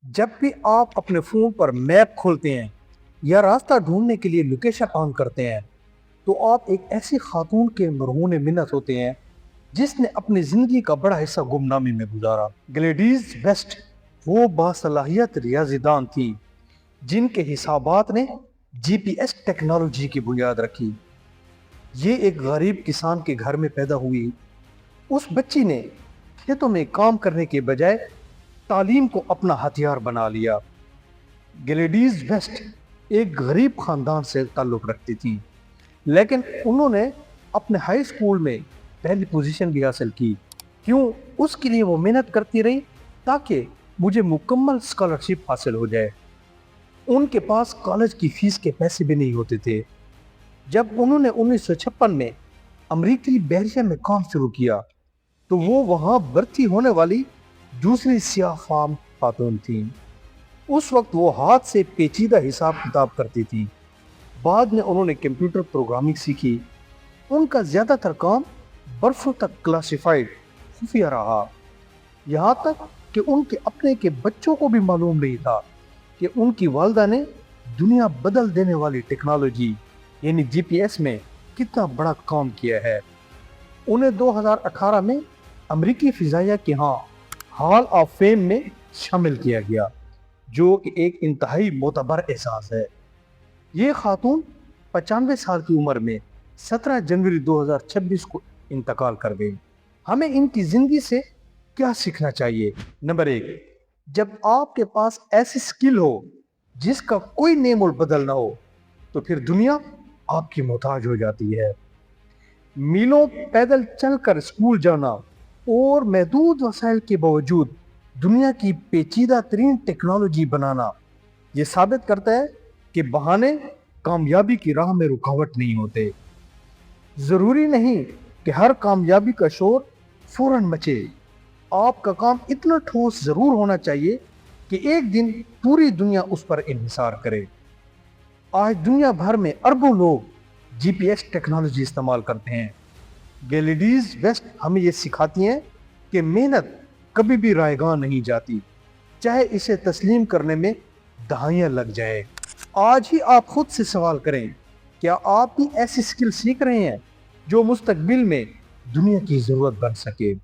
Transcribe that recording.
جب بھی آپ اپنے فون پر میپ کھولتے ہیں یا راستہ ڈھونڈنے کے لیے لوکیشن آن کرتے ہیں تو آپ ایک ایسی خاتون کے مرہون منت ہوتے ہیں جس نے اپنی زندگی کا بڑا حصہ گمنامی میں گزارا۔ گلیڈیز ویسٹ وہ باصلاحیت ریاضی دان تھی جن کے حسابات نے جی پی ایس ٹیکنالوجی کی بنیاد رکھی۔ یہ ایک غریب کسان کے گھر میں پیدا ہوئی۔ اس بچی نے کھیتوں میں کام کرنے کے بجائے تعلیم کو اپنا ہتھیار بنا لیا۔ گلیڈیز ویسٹ ایک غریب خاندان سے تعلق رکھتی تھی، لیکن انہوں نے اپنے ہائی اسکول میں پہلی پوزیشن بھی حاصل کی۔ کیوں؟ اس کے لیے وہ محنت کرتی رہی تاکہ مجھے مکمل اسکالرشپ حاصل ہو جائے۔ ان کے پاس کالج کی فیس کے پیسے بھی نہیں ہوتے تھے۔ جب انہوں نے 1956 میں امریکی بحریہ میں کام شروع کیا تو وہ وہاں بھرتی ہونے والی دوسری سیاہ فام خاتون تھیں۔ اس وقت وہ ہاتھ سے پیچیدہ حساب کتاب کرتی تھی۔ بعد میں انہوں نے کمپیوٹر پروگرامنگ سیکھی۔ ان کا زیادہ تر کام برسوں تک کلاسیفائڈ خفیہ رہا، یہاں تک کہ ان کے اپنے کے بچوں کو بھی معلوم نہیں تھا کہ ان کی والدہ نے دنیا بدل دینے والی ٹیکنالوجی یعنی جی پی ایس میں کتنا بڑا کام کیا ہے۔ انہیں 2018 میں امریکی فضائیہ کے ہاں ہال آف فیم میں شامل کیا گیا، جو کہ ایک انتہائی معتبر اعزاز ہے۔ یہ خاتون 95 سال کی عمر میں 17 جنوری 2026 کو انتقال کر گئی۔ ہمیں ان کی زندگی سے کیا سیکھنا چاہیے؟ نمبر 1، جب آپ کے پاس ایسی سکل ہو جس کا کوئی نیم البدل نہ ہو تو پھر دنیا آپ کی محتاج ہو جاتی ہے۔ میلوں پیدل چل کر اسکول جانا اور محدود وسائل کے باوجود دنیا کی پیچیدہ ترین ٹیکنالوجی بنانا یہ ثابت کرتا ہے کہ بہانے کامیابی کی راہ میں رکاوٹ نہیں ہوتے۔ ضروری نہیں کہ ہر کامیابی کا شور فوراً مچے۔ آپ کا کام اتنا ٹھوس ضرور ہونا چاہیے کہ ایک دن پوری دنیا اس پر انحصار کرے۔ آج دنیا بھر میں اربوں لوگ جی پی ایس ٹیکنالوجی استعمال کرتے ہیں۔ گلیڈیز ویسٹ ہمیں یہ سکھاتی ہیں کہ محنت کبھی بھی رائیگاں نہیں جاتی، چاہے اسے تسلیم کرنے میں دہائیاں لگ جائے۔ آج ہی آپ خود سے سوال کریں، کیا آپ بھی ایسی سکل سیکھ رہے ہیں جو مستقبل میں دنیا کی ضرورت بن سکے؟